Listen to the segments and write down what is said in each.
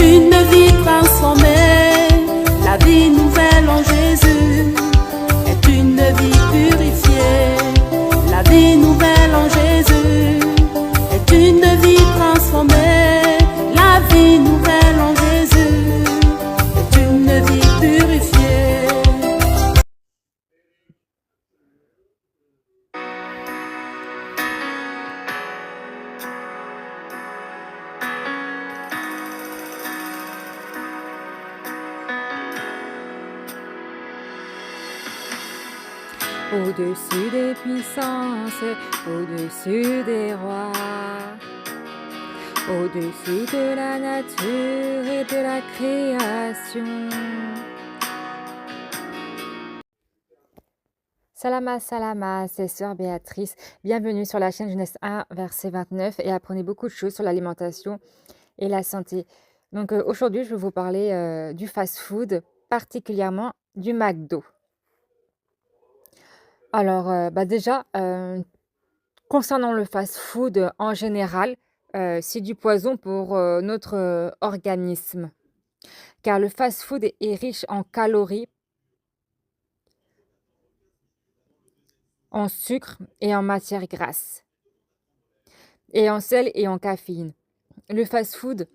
une vie transformée. La vie nouvelle en Jésus est une vie purifiée. La vie nouvelle en Jésus est une vie transformée. La vie nouvelle en Jésus est une vie purifiée. Au-dessus des puissances, au-dessus des rois, au-dessus de la nature et de la création. Salama, salama, c'est Sœur Béatrice. Bienvenue sur la chaîne Genèse 1, verset 29 et apprenez beaucoup de choses sur l'alimentation et la santé. Donc aujourd'hui, je vais vous parler du fast-food, particulièrement du McDo. Alors, déjà, concernant le fast-food en général, c'est du poison pour notre organisme. Car le fast-food est riche en calories, en sucre et en matière grasse, et en sel et en caféine. Le fast-food,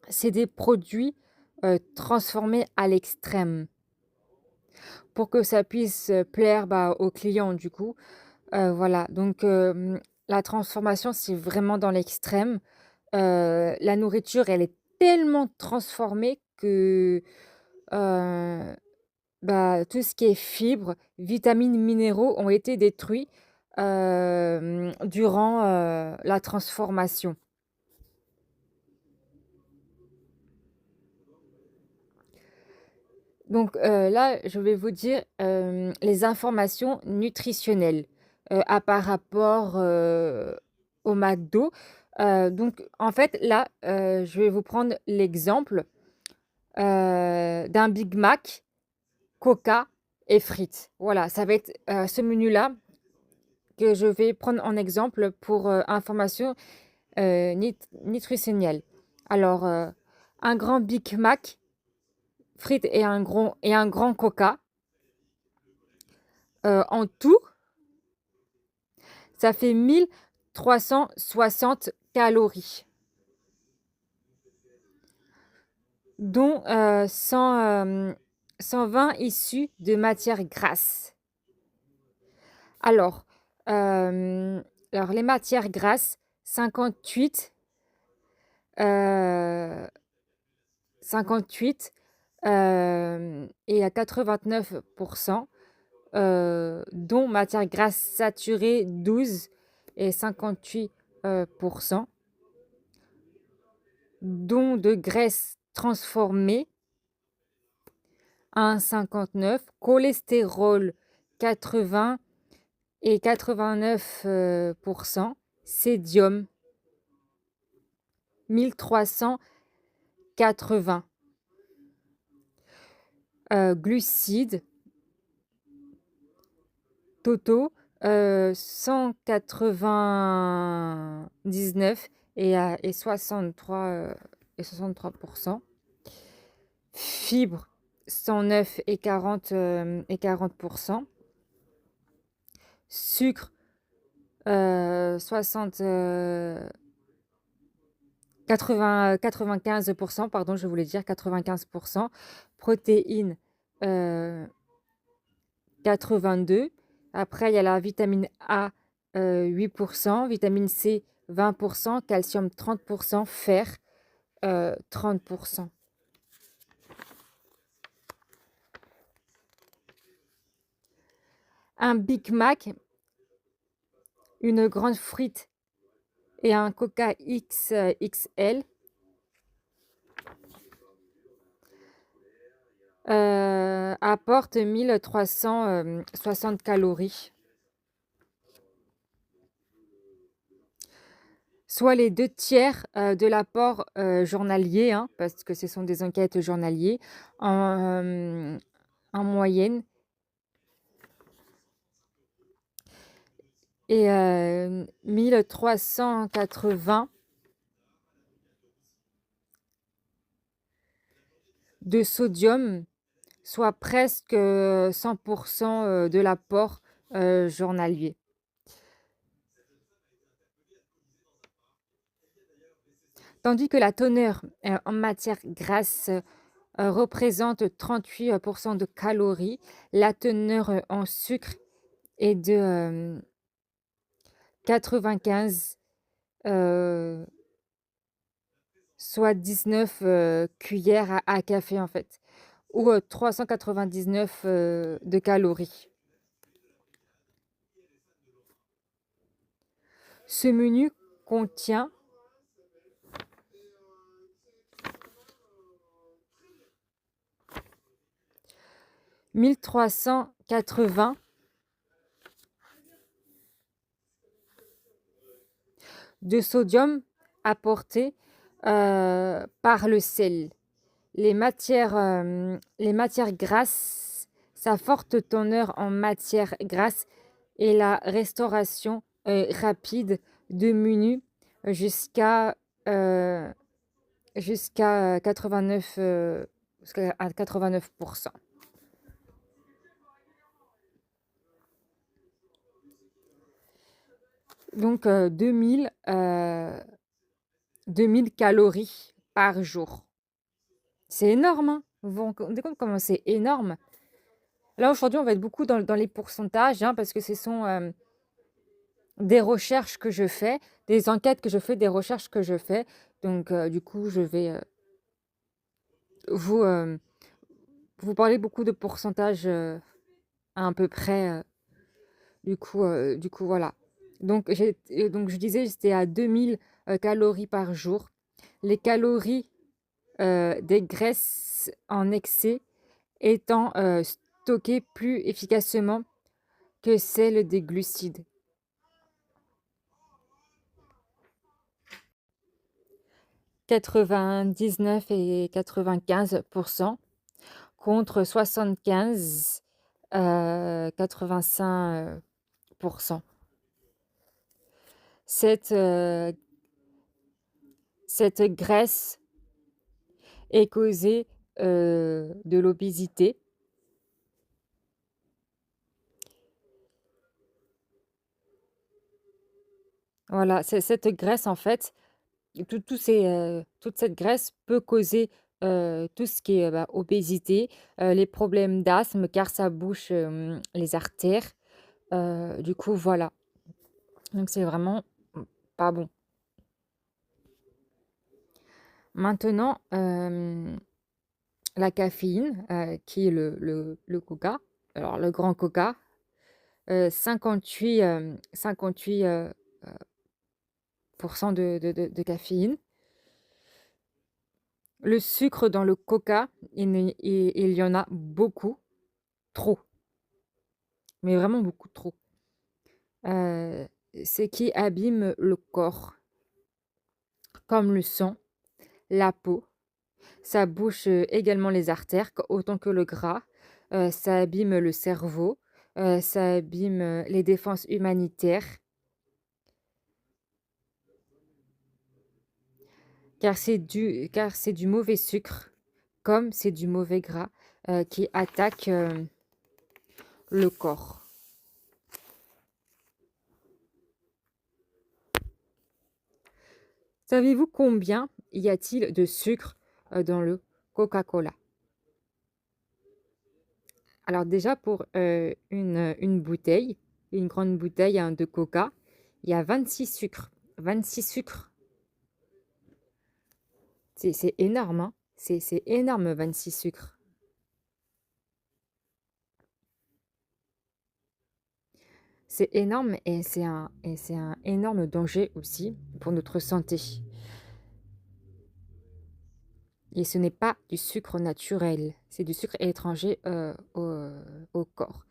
c'est des produits transformés à l'extrême pour que ça puisse plaire aux clients du coup. Voilà, donc la transformation, c'est vraiment dans l'extrême. La nourriture, elle est tellement transformée que tout ce qui est fibres, vitamines, minéraux ont été détruits durant la transformation. Donc là, je vais vous dire les informations nutritionnelles par rapport au McDo. Donc en fait, là, je vais vous prendre l'exemple d'un Big Mac, Coca et frites. Voilà, ça va être ce menu-là que je vais prendre en exemple pour information nutritionnelle. Alors, un grand Big Mac, frites et un grand Coca, en tout, ça fait 1360 calories, dont 120 issues de matières grasses. Alors, les matières grasses, 58, 58 et à 89%, dont matières grasses saturées 12 et 58%, dont de graisses transformées 1,59, cholestérol 80 et 89%, sédium 1380, glucides totaux 199 et 63%, fibres 109 et 40%, sucre 95%, pardon, je voulais dire 95%, protéines 82. Après, il y a la vitamine A 8%, vitamine C 20%, calcium 30%, fer 30%. Un Big Mac, une grande frite et un Coca XXL apporte 1360 calories, soit les 2/3 de l'apport journalier, hein, parce que ce sont des enquêtes journalières en moyenne. Et 1380 de sodium, soit presque 100% de l'apport journalier. Tandis que la teneur en matière grasse représente 38% de calories, la teneur en sucre est de 95, euh, soit 19 cuillères à café en fait, ou 399 de calories. Ce menu contient 1380 de sodium apporté par le sel. Les matières grasses, sa forte teneur en matières grasses et la restauration rapide de menus jusqu'à euh, jusqu'à 89, jusqu'à 89%. Donc 2000 calories par jour. C'est énorme, hein. Vous vous rendez compte comment c'est énorme? Là, aujourd'hui, on va être beaucoup dans les pourcentages, hein, parce que ce sont des recherches que je fais, des enquêtes que je fais, des recherches que je fais. Donc, du coup, je vais vous, vous parler beaucoup de pourcentages à peu près. Du coup, voilà. Donc je disais, j'étais à 2000 calories par jour. Les calories des graisses en excès étant stockées plus efficacement que celles des glucides. 99 et 95% contre 75, 85%. Cette, cette graisse est causée de l'obésité. Voilà, cette graisse, en fait, toute cette graisse peut causer tout ce qui est obésité, les problèmes d'asthme, car ça bouche les artères. Du coup, voilà. Donc, c'est vraiment pas bon. Maintenant, la caféine, qui est le coca, alors le grand coca, 58, 58 pour cent de caféine. Le sucre dans le coca, il y en a beaucoup, trop, mais vraiment beaucoup trop. Euh, ce qui abîme le corps, comme le sang, la peau. Ça bouche également les artères, autant que le gras. Ça abîme le cerveau. Ça abîme les défenses humanitaires. Car c'est du mauvais sucre, comme c'est du mauvais gras qui attaque le corps. Savez-vous combien y a-t-il de sucre dans le Coca-Cola? Alors déjà, pour une bouteille, une grande bouteille de Coca, il y a 26 sucres. 26 sucres. C'est énorme, hein? C'est énorme, 26 sucres. C'est énorme et c'est un énorme danger aussi pour notre santé. Et ce n'est pas du sucre naturel, c'est du sucre étranger au corps.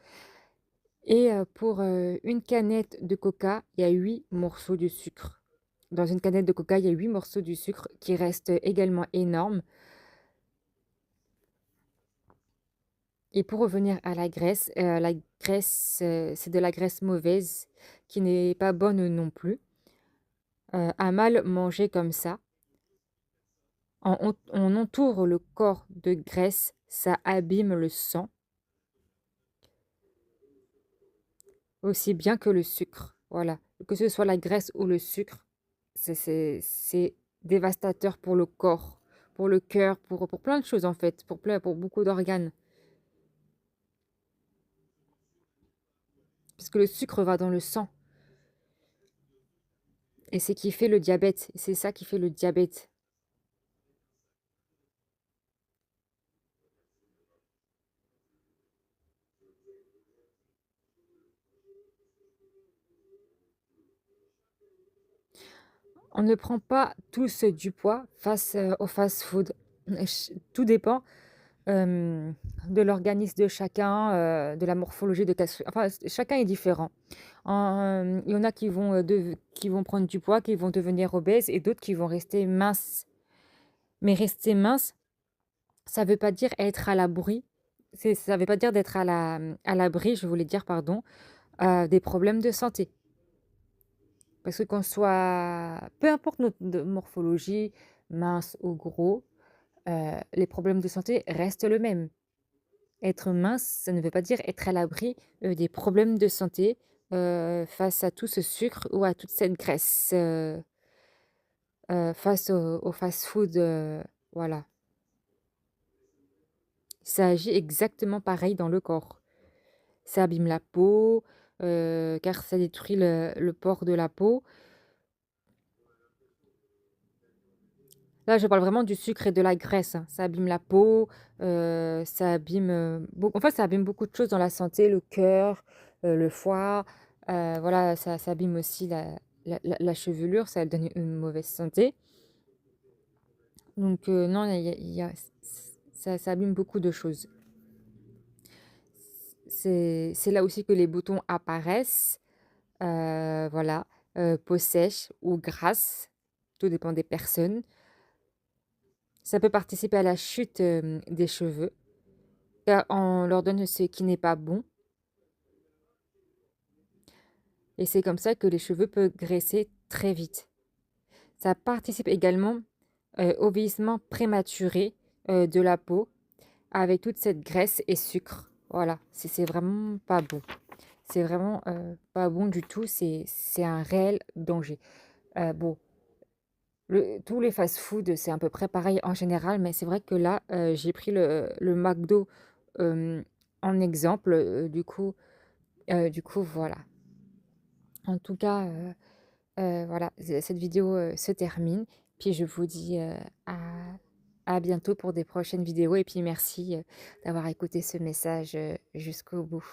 Et pour une canette de coca, il y a 8 morceaux de sucre. Dans une canette de coca, il y a 8 morceaux de sucre qui restent également énormes. Et pour revenir à la graisse, c'est de la graisse mauvaise qui n'est pas bonne non plus. À mal manger comme ça, On entoure le corps de graisse, ça abîme le sang, aussi bien que le sucre. Voilà, que ce soit la graisse ou le sucre, c'est dévastateur pour le corps, pour le cœur, pour plein de choses en fait, pour beaucoup d'organes. Puisque le sucre va dans le sang. Et c'est qui fait le diabète. C'est ça qui fait le diabète. On ne prend pas tous du poids face au fast-food. Tout dépend de l'organisme de chacun, de la morphologie de enfin, chacun est différent. Il y en a qui vont prendre du poids, qui vont devenir obèses et d'autres qui vont rester minces. Mais rester mince, ça veut pas dire être à l'abri. Ça veut pas dire d'être à l'abri, je voulais dire, pardon, des problèmes de santé. Parce que qu'on soit, peu importe notre morphologie, mince ou gros, les problèmes de santé restent le même. Être mince, ça ne veut pas dire être à l'abri des problèmes de santé face à tout ce sucre ou à toute cette graisse, face au fast-food, voilà. Ça agit exactement pareil dans le corps. Ça abîme la peau, car ça détruit le pore de la peau. Là, je parle vraiment du sucre et de la graisse, hein. Ça abîme la peau, ça abîme, en fait, ça abîme beaucoup de choses dans la santé, le cœur, le foie, voilà, ça abîme aussi la chevelure, ça donne une mauvaise santé. Donc non, ça abîme beaucoup de choses. C'est là aussi que les boutons apparaissent, voilà, peau sèche ou grasse, tout dépend des personnes. Ça peut participer à la chute, des cheveux, car on leur donne ce qui n'est pas bon et c'est comme ça que les cheveux peuvent graisser très vite. Ça participe également, au vieillissement prématuré, de la peau avec toute cette graisse et sucre. Voilà, c'est vraiment pas bon. C'est vraiment, pas bon du tout, c'est un réel danger. Bon, tous les fast-food, c'est à peu près pareil en général, mais c'est vrai que là, j'ai pris le McDo, en exemple, du coup, voilà. En tout cas, voilà, cette vidéo, se termine. Puis je vous dis, à bientôt pour des prochaines vidéos et puis merci, d'avoir écouté ce message, jusqu'au bout.